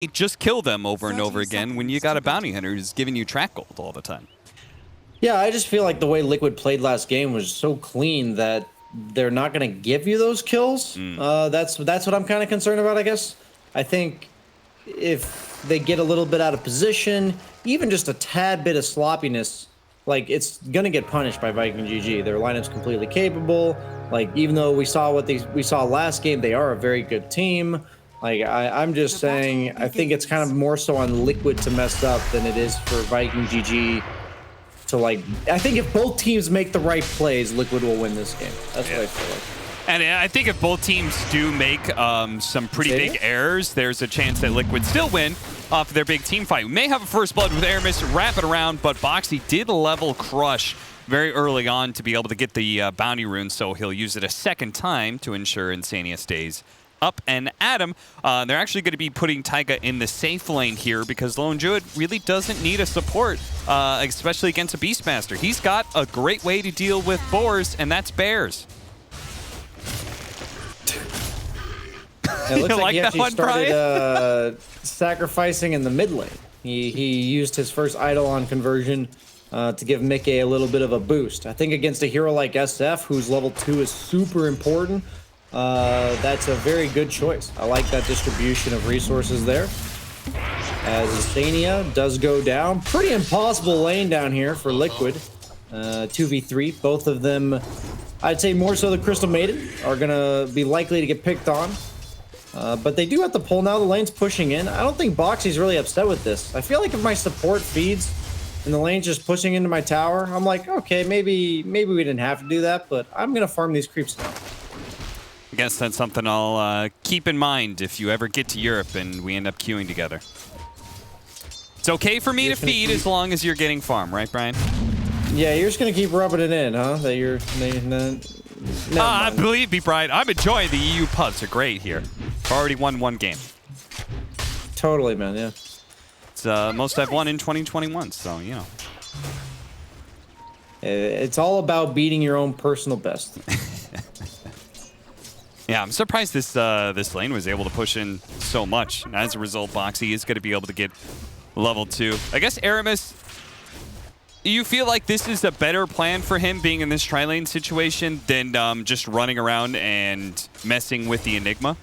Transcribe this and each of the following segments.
just kill them over and over again when you got a bounty hunter who's giving you track gold all the time. Yeah, I just feel like the way Liquid played last game was so clean that they're not going to give you those kills. That's what I'm kind of concerned about, I guess. I think if they get a little bit out of position, even just a tad bit of sloppiness, like it's going to get punished by Viking GG. Their lineup's completely capable. Like even though we saw what we saw last game, they are a very good team. Like I'm just saying, I think it's kind of more so on Liquid to mess up than it is for Viking GG to like. I think if both teams make the right plays, Liquid will win this game. That's what I feel like. And I think if both teams do make some pretty big errors, there's a chance that Liquid still win off of their big team fight. We may have a first blood with Aramis, wrap it around, but Boxy did level Crush very early on to be able to get the bounty rune, so he'll use it a second time to ensure Insania stays up. And Adam, they're actually going to be putting Taiga in the safe lane here because Lone Druid really doesn't need a support, especially against a Beastmaster. He's got a great way to deal with boars, and that's bears. It looks like he actually started sacrificing in the mid lane. He used his first idol on conversion to give Mickey a little bit of a boost. I think against a hero like SF, whose level 2 is super important, that's a very good choice. I like that distribution of resources there. As Insania does go down. Pretty impossible lane down here for Liquid. 2v3. Both of them, I'd say more so the Crystal Maiden, are going to be likely to get picked on. But they do have to pull now. The lane's pushing in. I don't think Boxy's really upset with this. I feel like if my support feeds and the lane's just pushing into my tower, I'm like, okay, maybe we didn't have to do that, but I'm going to farm these creeps now. I guess that's something I'll keep in mind if you ever get to Europe and we end up queuing together. It's okay for me to feed as long as you're getting farm, right, Brian? Yeah, you're just going to keep rubbing it in, huh? That you're... believe me, Brian, I'm enjoying the EU pubs. They're great here. I've already won one game. Totally, man, yeah. It's most I've won in 2021, so, you know. It's all about beating your own personal best. Yeah, I'm surprised this lane was able to push in so much. And as a result, Boxy is going to be able to get level 2. I guess Aramis, you feel like this is a better plan for him being in this tri-lane situation than just running around and messing with the Enigma?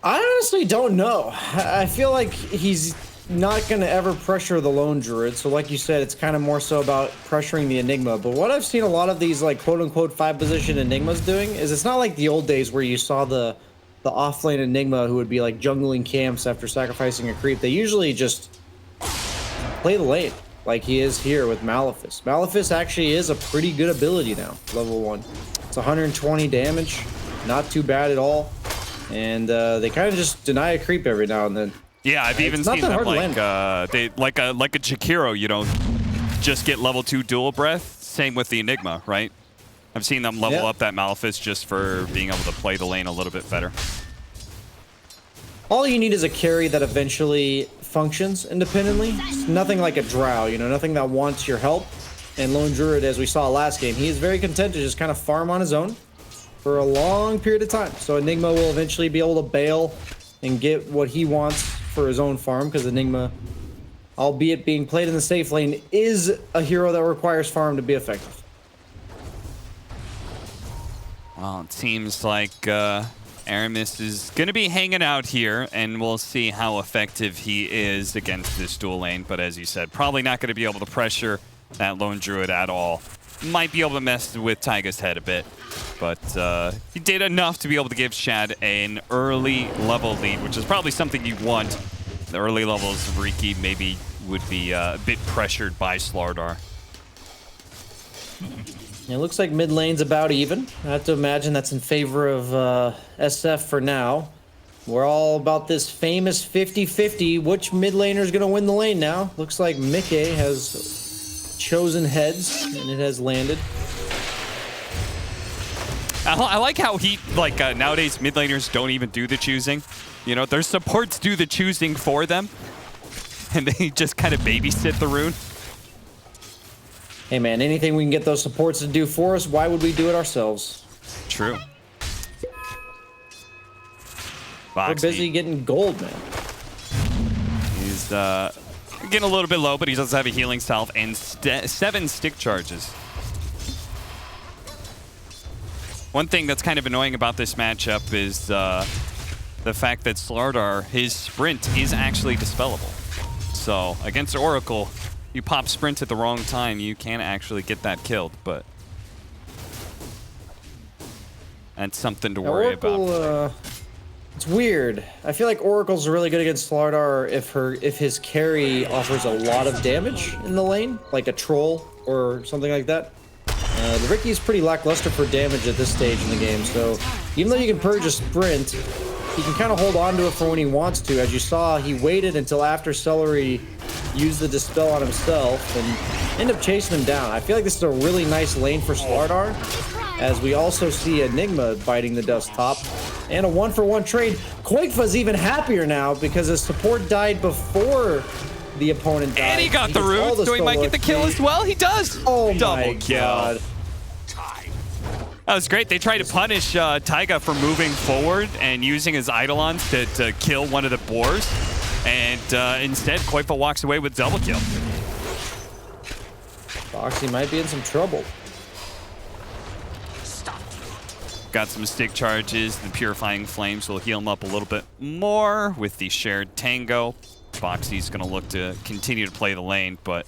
I honestly don't know. I feel like he's not going to ever pressure the Lone Druid. So like you said, it's kind of more so about pressuring the Enigma. But what I've seen a lot of these like quote-unquote 5-position Enigmas doing is it's not like the old days where you saw the off-lane Enigma who would be like jungling camps after sacrificing a creep. They usually just play the lane like he is here with Malefice. Malefice actually is a pretty good ability now, level 1. It's 120 damage, not too bad at all. And they kind of just deny a creep every now and then. Yeah, I've even seen them like a Jakiro, you know, just get level 2 dual breath. Same with the Enigma, right? I've seen them level up that Malefice just for being able to play the lane a little bit better. All you need is a carry that eventually functions independently. It's nothing like a Drow, you know, nothing that wants your help. And Lone Druid, as we saw last game, he is very content to just kind of farm on his own for a long period of time. So Enigma will eventually be able to bail and get what he wants for his own farm, because Enigma, albeit being played in the safe lane, is a hero that requires farm to be effective. Well, it seems like Aramis is going to be hanging out here, and we'll see how effective he is against this dual lane. But as you said, probably not going to be able to pressure that Lone Druid at all. Might be able to mess with Taiga's head a bit, but he did enough to be able to give Shad an early level lead, which is probably something you want. The early levels of Riki maybe would be a bit pressured by Slardar. It looks like mid lane's about even. I have to imagine that's in favor of SF for now. We're all about this famous 50-50. Which mid laner is going to win the lane now? Looks like Mickey has chosen heads, and it has landed. I like how nowadays mid laners don't even do the choosing. You know, their supports do the choosing for them, and they just kind of babysit the rune. Hey man, anything we can get those supports to do for us, why would we do it ourselves? True. We're busy getting gold, man. He's getting a little bit low, but he does have a healing salve and 7 stick charges. One thing that's kind of annoying about this matchup is the fact that Slardar, his sprint is actually dispellable. So against Oracle, you pop sprint at the wrong time, you can actually get that killed, but that's something to worry about. It's weird. I feel like Oracle's really good against Slardar if his carry offers a lot of damage in the lane, like a troll or something like that. The Ricky's pretty lackluster for damage at this stage in the game, so even though you can purge a sprint, he can kind of hold on to it for when he wants to. As you saw, he waited until after Celery used the Dispel on himself and ended up chasing him down. I feel like this is a really nice lane for Slardar, as we also see Enigma biting the dust top. And a 1-for-1 trade. Quakefa's even happier now because his support died before the opponent died. And he got the root, so he might get the kill as well. He does. Oh double my kill. God. That was great. They tried to punish Taiga for moving forward and using his Eidolons to kill one of the boars. And instead, Quakefa walks away with double kill. Boxy might be in some trouble. Got some stick charges. The Purifying Flames will heal him up a little bit more with the shared Tango. Boxy's going to look to continue to play the lane, but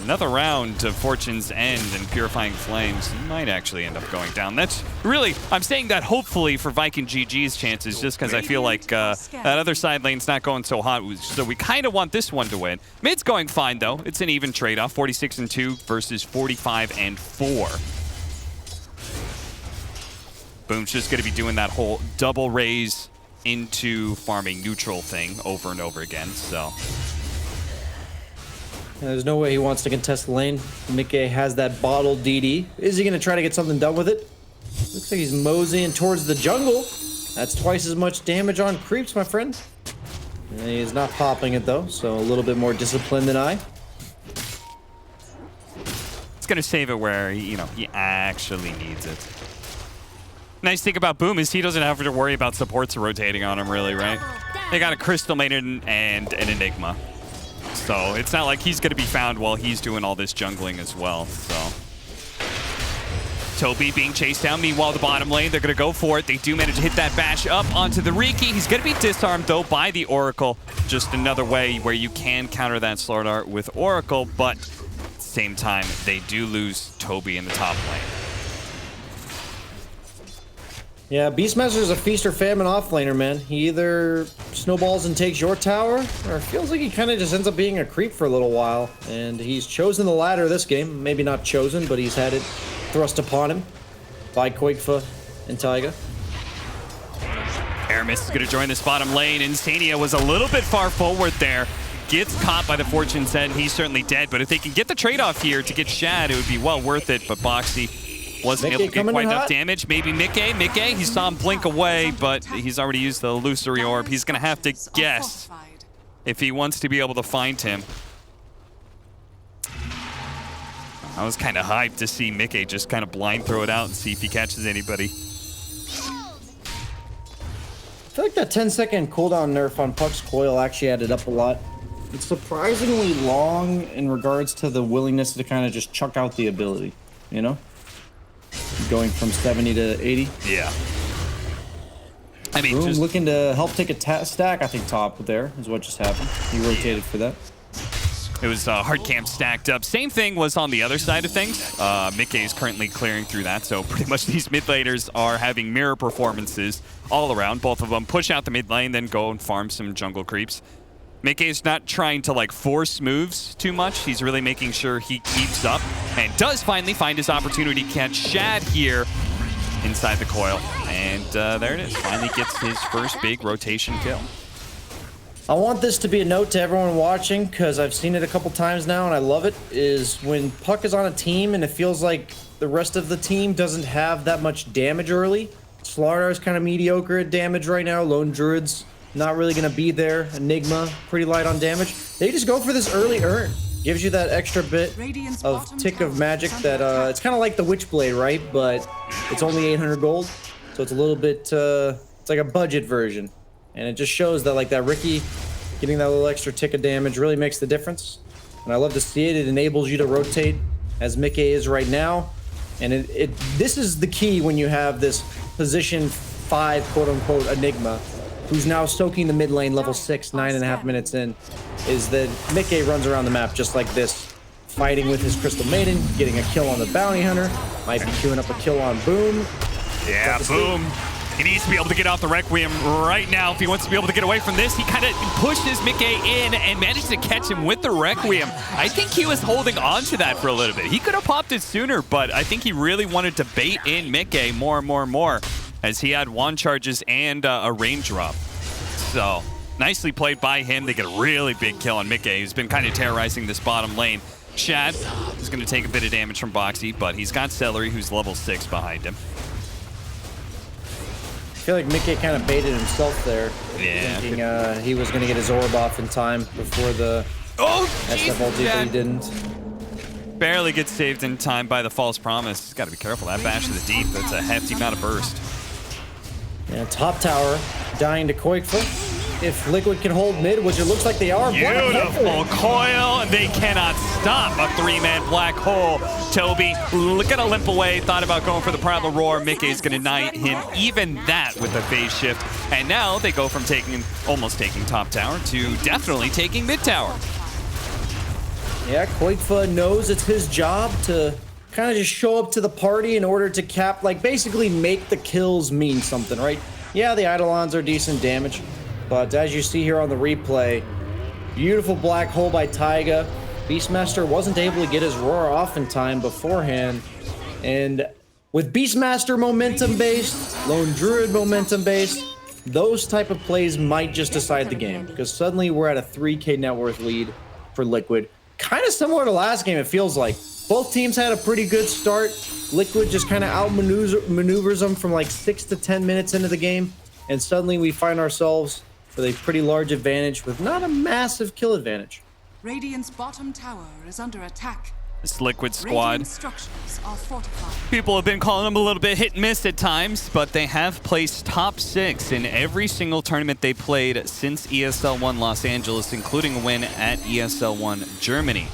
another round of Fortune's End and Purifying Flames might actually end up going down. That's really, I'm saying that hopefully for Vikin GG's chances, just because I feel like that other side lane's not going so hot, so we kind of want this one to win. Mid's going fine, though. It's an even trade-off, 46-2 versus 45-4. Boom's just going to be doing that whole double raise into farming neutral thing over and over again, so. There's no way he wants to contest the lane. Mickey has that bottled DD. Is he going to try to get something done with it? Looks like he's moseying towards the jungle. That's twice as much damage on creeps, my friend. And he's not popping it, though, so a little bit more disciplined than I. It's going to save it where, he actually needs it. Nice thing about Boom is he doesn't have to worry about supports rotating on him, really, right? They got a Crystal Maiden and an Enigma. So it's not like he's going to be found while he's doing all this jungling as well, so. Toby being chased down. Meanwhile, the bottom lane, they're going to go for it. They do manage to hit that bash up onto the Riki. He's going to be disarmed, though, by the Oracle. Just another way where you can counter that Slardar with Oracle, but at the same time, they do lose Toby in the top lane. Yeah, Beastmaster's a feast or famine offlaner, man. He either snowballs and takes your tower, or it feels like he kind of just ends up being a creep for a little while. And he's chosen the latter this game. Maybe not chosen, but he's had it thrust upon him by Quakefa and Taiga. Aramis is going to join this bottom lane. Insania was a little bit far forward there. Gets caught by the Fortune's End. He's certainly dead, but if they can get the trade-off here to get Shad, it would be well worth it, but Boxy wasn't able to get quite enough damage. Maybe Mickey, he saw him blink away, but he's already used the illusory orb. He's going to have to guess if he wants to be able to find him. I was kind of hyped to see Mickey just kind of blind throw it out and see if he catches anybody. I feel like that 10-second cooldown nerf on Puck's coil actually added up a lot. It's surprisingly long in regards to the willingness to kind of just chuck out the ability, you know? Going from 70 to 80. Yeah. I mean, just looking to help take a stack, I think top there is what just happened. He rotated for that. It was hard camp stacked up. Same thing was on the other side of things. Mickey is currently clearing through that, so pretty much these mid laners are having mirror performances all around. Both of them push out the mid lane, then go and farm some jungle creeps. Mickey is not trying to like force moves too much. He's really making sure he keeps up and does finally find his opportunity to catch Shad here inside the coil. And there it is. Finally gets his first big rotation kill. I want this to be a note to everyone watching, because I've seen it a couple times now and I love it, is when Puck is on a team and it feels like the rest of the team doesn't have that much damage early. Slardar is kind of mediocre at damage right now. Lone Druid's not really going to be there. Enigma, pretty light on damage. They just go for this early earn. Gives you that extra bit of tick of magic that, it's kind of like the Witchblade, right? But it's only 800 gold. So it's a little bit It's like a budget version. And it just shows that like that Riki getting that little extra tick of damage really makes the difference. And I love to see it. It enables you to rotate as Mickey is right now. And this is the key when you have this position 5 quote-unquote Enigma, who's now soaking the mid lane level 6, 9.5 minutes in, is that Mickey runs around the map just like this, fighting with his Crystal Maiden, getting a kill on the Bounty Hunter, might be queuing up a kill on Boom. Yeah, Boom. He needs to be able to get off the Requiem right now if he wants to be able to get away from this. He kind of pushes Mickey in and managed to catch him with the Requiem. I think he was holding on to that for a little bit. He could have popped it sooner, but I think he really wanted to bait in Mickey more and more and more as he had wand charges and a range drop. So nicely played by him. They get a really big kill on Mickey, who's been kind of terrorizing this bottom lane. Shad is going to take a bit of damage from Boxy, but he's got Celery, who's level 6 behind him. I feel like Mickey kind of baited himself there, thinking he was going to get his orb off in time before the SF ulti, but he didn't. Barely gets saved in time by the false promise. He's got to be careful. That bash to the deep, that's a hefty amount of burst. Yeah, top tower dying to Koikfa. If Liquid can hold mid, which it looks like they are. Beautiful coil, and they cannot stop a 3-man black hole. Toby, look at a limp away, thought about going for the Primal Roar. Mickey's gonna knight him, even that with a phase shift. And now they go from almost taking top tower to definitely taking mid tower. Yeah, Koikfa knows it's his job to kind of just show up to the party in order to cap, like basically make the kills mean something, right? Yeah, the Eidolons are decent damage. But as you see here on the replay, beautiful black hole by Taiga. Beastmaster wasn't able to get his roar off in time beforehand. And with Beastmaster momentum-based, Lone Druid momentum-based, those type of plays might just decide the game. Because suddenly we're at a 3K net worth lead for Liquid. Kind of similar to last game, it feels like. Both teams had a pretty good start. Liquid just kind of outmaneuvers them from like 6 to 10 minutes into the game. And suddenly we find ourselves with a pretty large advantage with not a massive kill advantage. Radiant's bottom tower is under attack. This Liquid squad, Structures are fortified. people have been calling them a little bit hit and miss at times, but they have placed top 6 in every single tournament they played since ESL 1 Los Angeles, including a win at ESL 1 Germany,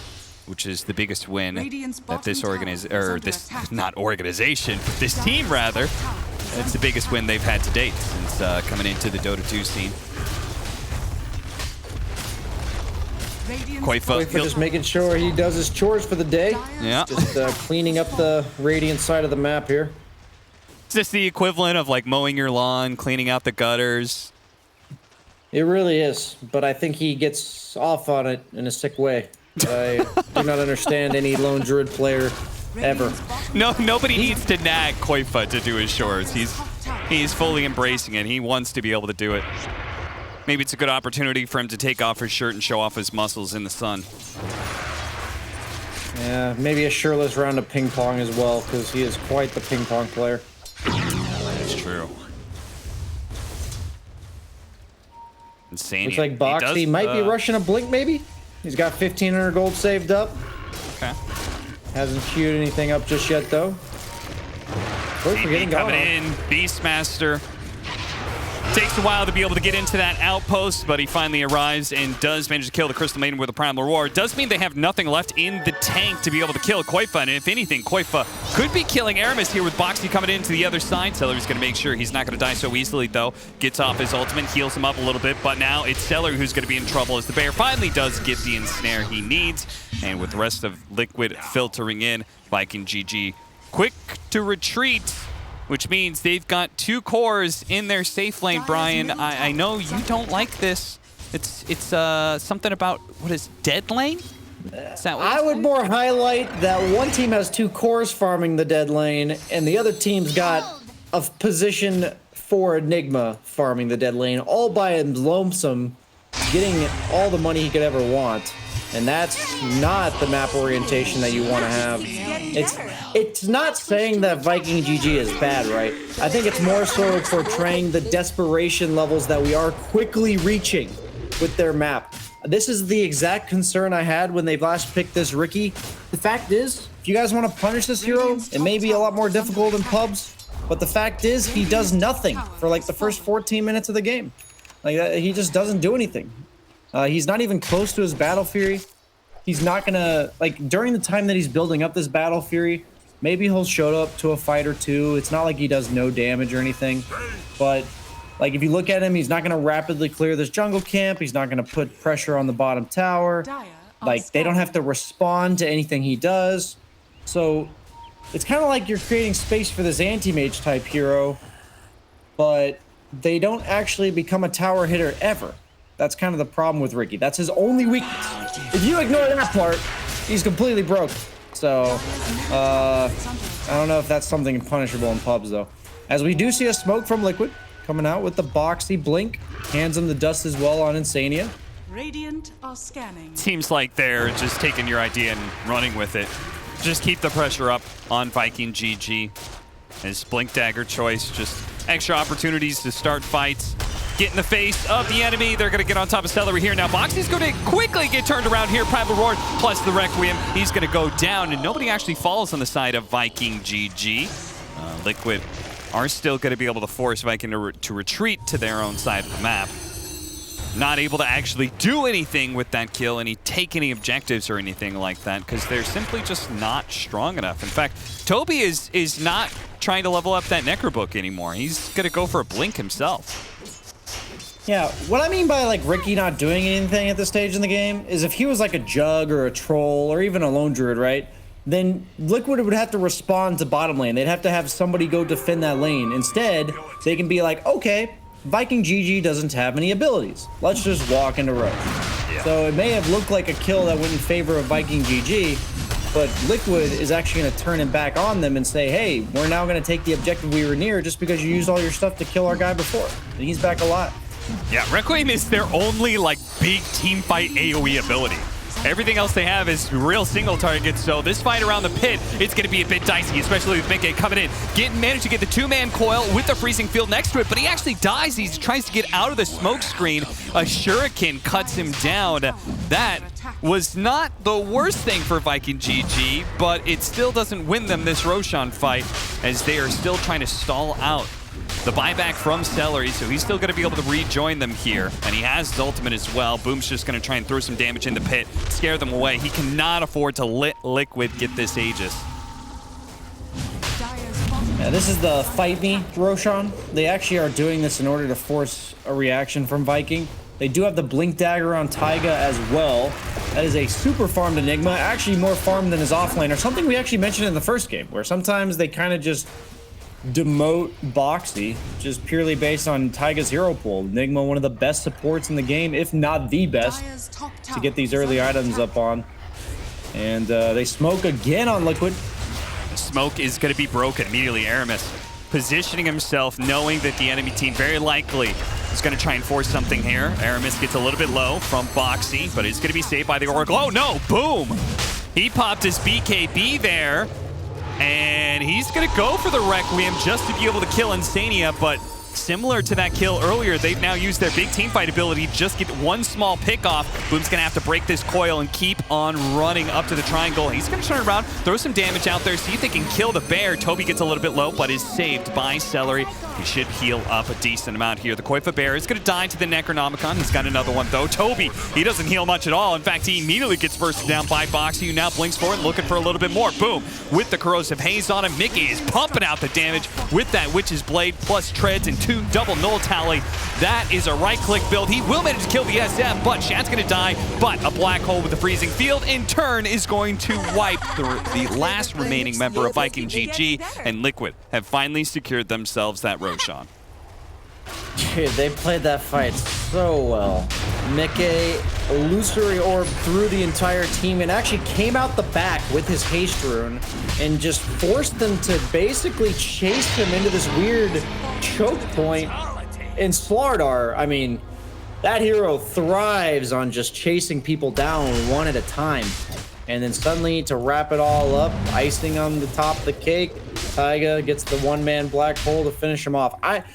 which is the biggest win that this this team rather. It's the biggest win they've had to date since coming into the Dota2 scene. Koikfa just making sure he does his chores for the day. Yeah. Just cleaning up the Radiant side of the map here. It's just the equivalent of like mowing your lawn, cleaning out the gutters. It really is, but I think he gets off on it in a sick way. I do not understand any Lone Druid player ever. No, nobody needs to nag Koikfa to do his chores. He's fully embracing it. He wants to be able to do it. Maybe it's a good opportunity for him to take off his shirt and show off his muscles in the sun. Yeah, maybe a shirtless round of ping pong as well, because he is quite the ping pong player. That's true. Insane. Looks like Boxy might be rushing a blink, maybe? He's got 1,500 gold saved up. Okay. Hasn't queued anything up just yet, though. DP coming in, Beastmaster. Takes a while to be able to get into that outpost, but he finally arrives and does manage to kill the Crystal Maiden with a Primal Roar. Does mean they have nothing left in the tank to be able to kill Koikfa, and if anything, Koikfa could be killing Aramis here with Boxy coming into the other side. Celery's going to make sure he's not going to die so easily, though. Gets off his ultimate, heals him up a little bit, but now it's Celery who's going to be in trouble as the bear finally does get the ensnare he needs. And with the rest of Liquid filtering in, Vikin GG quick to retreat, which means they've got 2 cores in their safe lane. Brian, I know you don't like this. It's something about, what is dead lane? Is that what I would more highlight that one team has 2 cores farming the dead lane, and the other team's got a position 4 Enigma farming the dead lane, all by him lonesome, getting all the money he could ever want. And that's not the map orientation that you want to have. It's not saying that Viking GG is bad, right? I think it's more so portraying the desperation levels that we are quickly reaching with their map. This is the exact concern I had when they last picked this Riki. The fact is, if you guys want to punish this hero, it may be a lot more difficult in pubs, But the fact is, he does nothing for like the first 14 minutes of the game. Like he just doesn't do anything. He's not even close to his Battle Fury. He's not gonna, like, during the time that he's building up this Battle Fury, maybe he'll show up to a fight or two. It's not like he does no damage or anything. But like, if you look at him, he's not gonna rapidly clear this jungle camp. He's not gonna put pressure on the bottom tower. Like, they don't have to respond to anything he does. So it's kind of like you're creating space for this anti-mage type hero, but they don't actually become a tower hitter ever. That's kind of the problem with Ricky. That's his only weakness. If you ignore that part, he's completely broke. So, I don't know if that's something punishable in pubs, though. As we do see a smoke from Liquid coming out with the boxy blink. Hands him the dust as well on Insania. Radiant are scanning. Seems like they're just taking your idea and running with it. Just keep the pressure up on Viking GG. His Blink Dagger choice, just extra opportunities to start fights. Get in the face of the enemy. They're going to get on top of Celery here. Now, Boxy's going to quickly get turned around here. Primal Roar plus the Requiem. He's going to go down, and nobody actually falls on the side of Viking GG. Liquid are still going to be able to force Viking to retreat to their own side of the map. Not able to actually do anything with that kill, take any objectives or anything like that, because they're simply just not strong enough. In fact, Toby is not trying to level up that Necrobook anymore. He's going to go for a Blink himself. Yeah, what I mean by like Ricky not doing anything at this stage in the game is if he was like a Jug or a Troll or even a Lone Druid, right? Then Liquid would have to respond to bottom lane. They'd have to have somebody go defend that lane. Instead, they can be like, okay, Viking GG doesn't have any abilities. Let's just walk into road. Yeah. So it may have looked like a kill that went in favor of Viking GG, but Liquid is actually going to turn it back on them and say, hey, we're now going to take the objective we were near just because you used all your stuff to kill our guy before. And he's back alive. Yeah, Requiem is their only, like, big team fight AoE ability. Everything else they have is real single targets, so this fight around the pit, it's going to be a bit dicey, especially with Vikin coming in. Managed to get the two-man coil with the freezing field next to it, but he actually dies. He tries to get out of the smoke screen. A shuriken cuts him down. That was not the worst thing for Viking GG, but it still doesn't win them this Roshan fight, as they are still trying to stall out the buyback from Celery, so he's still going to be able to rejoin them here. And he has his ultimate as well. Boom's just going to try and throw some damage in the pit, scare them away. He cannot afford to let Liquid get this Aegis. Yeah, this is the fight me Roshan. They actually are doing this in order to force a reaction from Viking. They do have the Blink Dagger on Taiga as well. That is a super farmed Enigma, actually more farmed than his offlaner. Something we actually mentioned in the first game, where sometimes they kind of just demote Boxy just purely based on Taiga's hero pool. Enigma, one of the best supports in the game, if not the best, to get these early items up on. And they smoke again on Liquid. Smoke is going to be broken immediately. Aramis positioning himself, knowing that the enemy team very likely is going to try and force something here. Aramis gets a little bit low from Boxy, but it's going to be saved by the Oracle. Oh no, boom! He popped his BKB there. And he's going to go for the Requiem just to be able to kill Insania, but similar to that kill earlier, they've now used their big teamfight ability, just get one small pick off. Boom's going to have to break this coil and keep on running up to the triangle. He's going to turn around, throw some damage out there, see if they can kill the bear. Toby gets a little bit low, but is saved by Celery. He should heal up a decent amount here. The Koifa bear is going to die to the Necronomicon. He's got another one, though. Toby, he doesn't heal much at all. In fact, he immediately gets bursted down by Boxy, who now blinks forward, looking for a little bit more. Boom. With the Corrosive Haze on him, Mickey is pumping out the damage with that Witch's Blade, plus treads and 2 double null tally. That is a right-click build. He will manage to kill the SF, but Shad's going to die. But a black hole with the freezing field, in turn, is going to wipe the last remaining member of Viking GG, and Liquid have finally secured themselves that Roshan. Dude, they played that fight so well. Mickey, illusory orb through the entire team and actually came out the back with his haste rune and just forced them to basically chase him into this weird choke point. And Slardar, I mean, that hero thrives on just chasing people down one at a time. And then suddenly, to wrap it all up, icing on the top of the cake, Taiga gets the one-man black hole to finish him off. I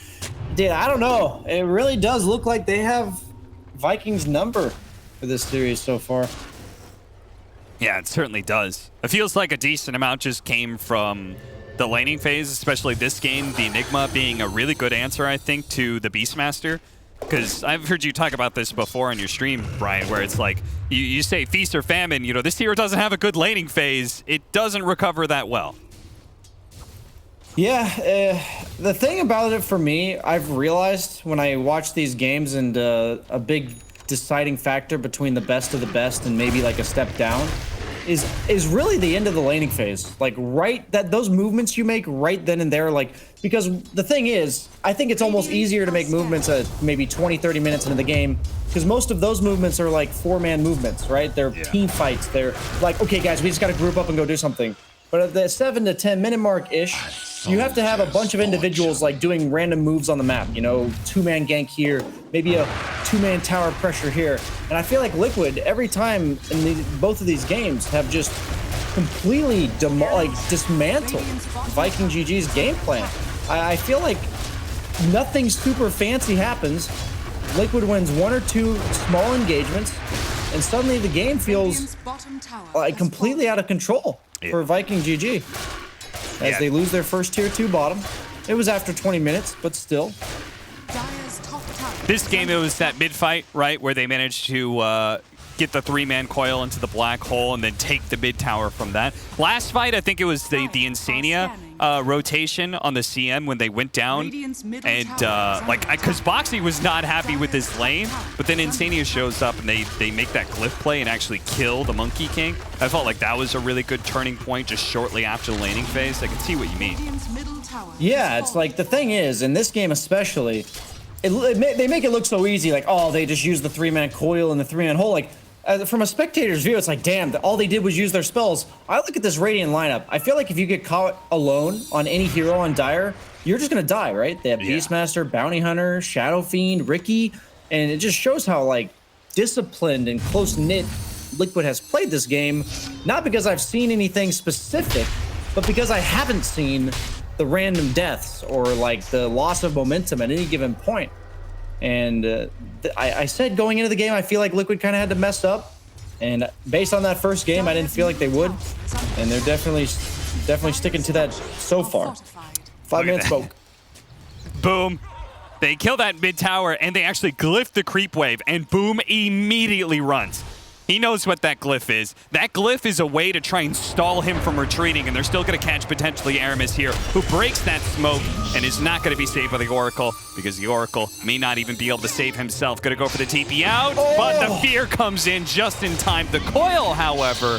don't know. It really does look like they have Vikings' number for this series so far. Yeah, it certainly does. It feels like a decent amount just came from the laning phase, especially this game, the Enigma being a really good answer, I think, to the Beastmaster. Because I've heard you talk about this before on your stream, Brian, where it's like, you say feast or famine, you know, this hero doesn't have a good laning phase. It doesn't recover that well. Yeah, the thing about it for me, I've realized when I watch these games, and a big deciding factor between the best of the best and maybe like a step down is really the end of the laning phase. Like those movements you make right then and there, like, because the thing is, I think it's almost easier to make movements at maybe 20-30 minutes into the game, because most of those movements are like 4-man movements, right? They're team fights. They're like, okay guys, we just got to group up and go do something. But at the 7 to 10 minute mark ish, you have to have a bunch of individuals like doing random moves on the map. You know, 2-man gank here, maybe a 2-man tower pressure here. And I feel like Liquid every time in both of these games have just completely dismantled Viking GG's game plan. I feel like nothing super fancy happens. Liquid wins 1 or 2 small engagements, and suddenly the game feels like completely out of control for Viking GG. As they lose their first tier 2 bottom. It was after 20 minutes, but still. This game, it was that mid fight, right, where they managed to get the 3-man coil into the black hole and then take the mid tower from that. Last fight, I think it was the Insania rotation on the CM when they went down, and because Boxy was not happy with his lane, but then Insania shows up and they make that glyph play and actually kill the Monkey King. I felt like that was a really good turning point just shortly after the laning phase. I can see what you mean. Yeah, it's like, the thing is, in this game especially, they make it look so easy, like, oh, they just use the 3-man coil and the 3-man hole. Like, from a spectator's view, it's like, damn, all they did was use their spells. I look at this Radiant lineup. I feel like if you get caught alone on any hero on Dire, you're just gonna die, right? They have Beastmaster, Bounty Hunter, Shadow Fiend, Ricky, and it just shows how like disciplined and close-knit Liquid has played this game. Not because I've seen anything specific, but because I haven't seen the random deaths or like the loss of momentum at any given point. And I said going into the game, I feel like Liquid kind of had to mess up. And based on that first game, I didn't feel like they would. And they're definitely sticking to that so far. 5 minutes spoke. Boom. They kill that mid tower, and they actually glyph the creep wave, and Boom immediately runs. He knows what that glyph is. That glyph is a way to try and stall him from retreating, and they're still going to catch potentially Aramis here, who breaks that smoke and is not going to be saved by the Oracle, because the Oracle may not even be able to save himself. Going to go for the TP out, but the fear comes in just in time. The coil, however,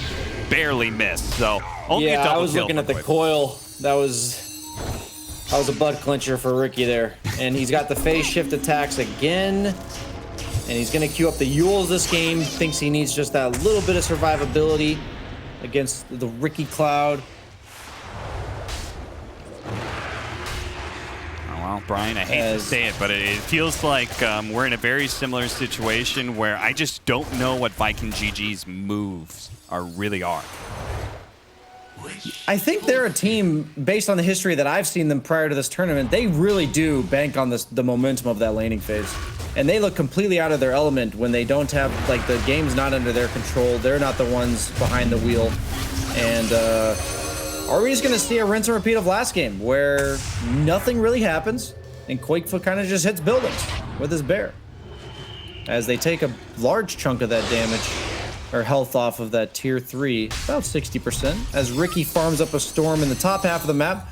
barely missed. So only a double kill. I was looking at the coil. That was a butt clincher for Ricky there. And he's got the phase shift attacks again. And he's going to queue up the Yules this game. Thinks he needs just that little bit of survivability against the Ricky Cloud. Oh, well, Brian, I hate to say it, but it feels like we're in a very similar situation where I just don't know what Viking GG's moves really are. I think they're a team, based on the history that I've seen them prior to this tournament, they really do bank on the momentum of that laning phase. And they look completely out of their element when they don't have, like, the game's not under their control. They're not the ones behind the wheel. And are we just going to see a rinse and repeat of last game where nothing really happens and Quakefoot kind of just hits buildings with his bear as they take a large chunk of that damage or health off of that tier 3, about 60%, as Ricky farms up a storm in the top half of the map.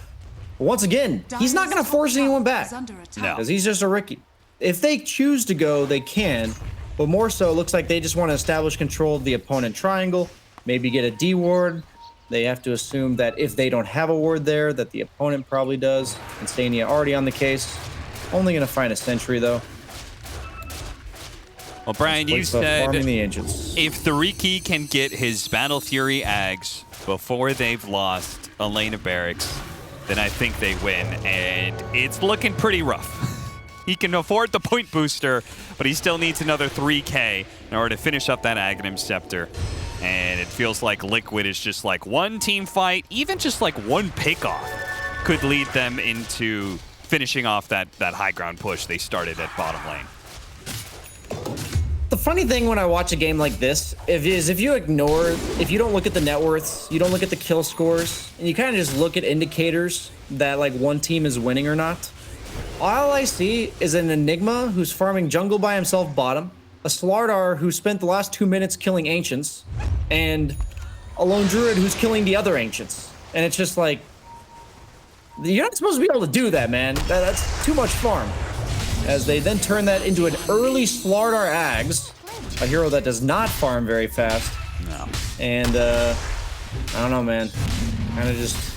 But once again, he's not going to force anyone back because he's just a Ricky. If they choose to go, they can, but more so, it looks like they just want to establish control of the opponent triangle, maybe get a D ward. They have to assume that if they don't have a ward there, that the opponent probably does. Insania already on the case. Only going to find a sentry, though. Well, Brian, you said the ancients. If the Ricky can get his Battle Fury Ags before they've lost a lane of barracks, then I think they win, and it's looking pretty rough. He can afford the point booster, but he still needs another 3K in order to finish up that Aghanim Scepter. And it feels like Liquid is just like one team fight, even just like one pickoff could lead them into finishing off that high ground push they started at bottom lane. The the funny thing when I watch a game like this if you don't look at the net worths, you don't look at the kill scores, and you kind of just look at indicators that like one team is winning or not. All I see is an Enigma who's farming jungle by himself bottom, a Slardar who spent the last 2 minutes killing Ancients, and a Lone Druid who's killing the other Ancients. And it's just like, you're not supposed to be able to do that, man. That's too much farm. As they then turn that into an early Slardar Ags, a hero that does not farm very fast. No. And, I don't know, man. Kind of just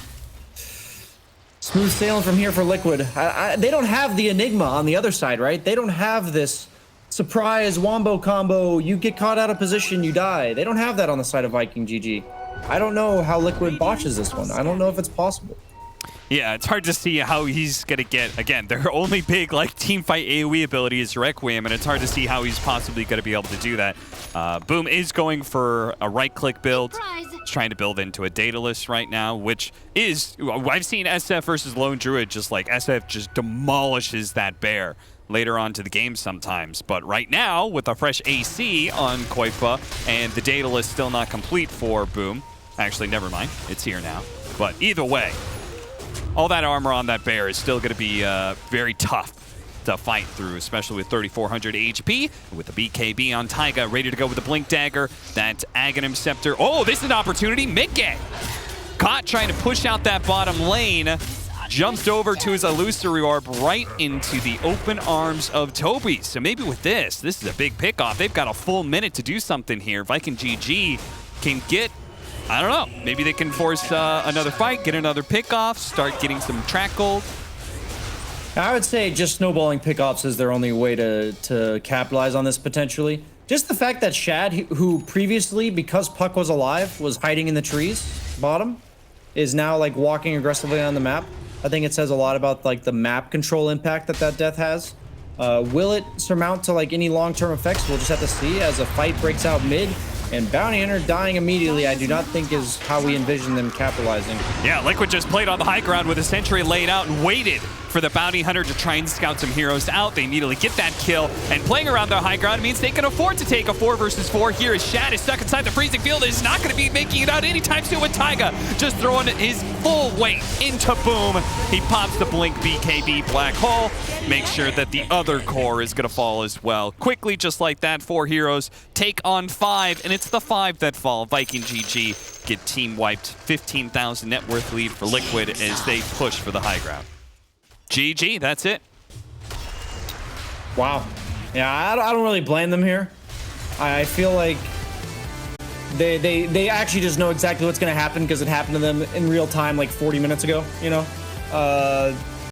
smooth sailing from here for Liquid. They don't have the Enigma on the other side, right? They don't have this surprise wombo combo, you get caught out of position, you die. They don't have that on the side of Viking GG. I don't know how Liquid botches this one. I don't know if it's possible. Yeah, it's hard to see how he's going to get, again, their only big like team fight AoE ability is Requiem, and it's hard to see how he's possibly going to be able to do that. Boom is going for a right-click build. He's trying to build into a Daedalus right now, which is, I've seen SF versus Lone Druid, just like SF just demolishes that bear later on to the game sometimes. But right now, with a fresh AC on Koifa and the Daedalus still not complete for Boom, actually, never mind, it's here now. But either way, all that armor on that bear is still going to be very tough to fight through, especially with 3,400 HP, with the BKB on Taiga, ready to go with the Blink Dagger, that Aghanim Scepter. Oh, this is an opportunity. Mickey caught trying to push out that bottom lane, jumps over to his Illusory Orb right into the open arms of Toby. So maybe with this is a big pick-off. They've got a full minute to do something here. Viking GG can get, I don't know, maybe they can force another fight, get another pick-off, start getting some track gold. I would say just snowballing pickoffs is their only way to capitalize on this potentially. Just the fact that Shad, who previously, because Puck was alive, was hiding in the trees, bottom, is now like walking aggressively on the map. I think it says a lot about like the map control impact that death has. Will it surmount to like any long-term effects? We'll just have to see as a fight breaks out mid. And Bounty Hunter dying immediately, I do not think is how we envision them capitalizing. Yeah, Liquid just played on the high ground with a sentry laid out and waited for the Bounty Hunter to try and scout some heroes out. They immediately get that kill, and playing around their high ground means they can afford to take a 4 versus 4 here as Shad is stuck inside the freezing field. Is not going to be making it out anytime soon with Taiga. Just throwing his full weight into Boom. He pops the Blink BKB Black Hole, makes sure that the other core is going to fall as well. Quickly, just like that, 4 heroes take on 5, and it's the 5 that fall. Viking GG get team wiped. 15,000 net worth lead for Liquid as they push for the high ground. GG, that's it. Wow. Yeah, I don't really blame them here. I feel like they actually just know exactly what's going to happen because it happened to them in real time like 40 minutes ago, you know?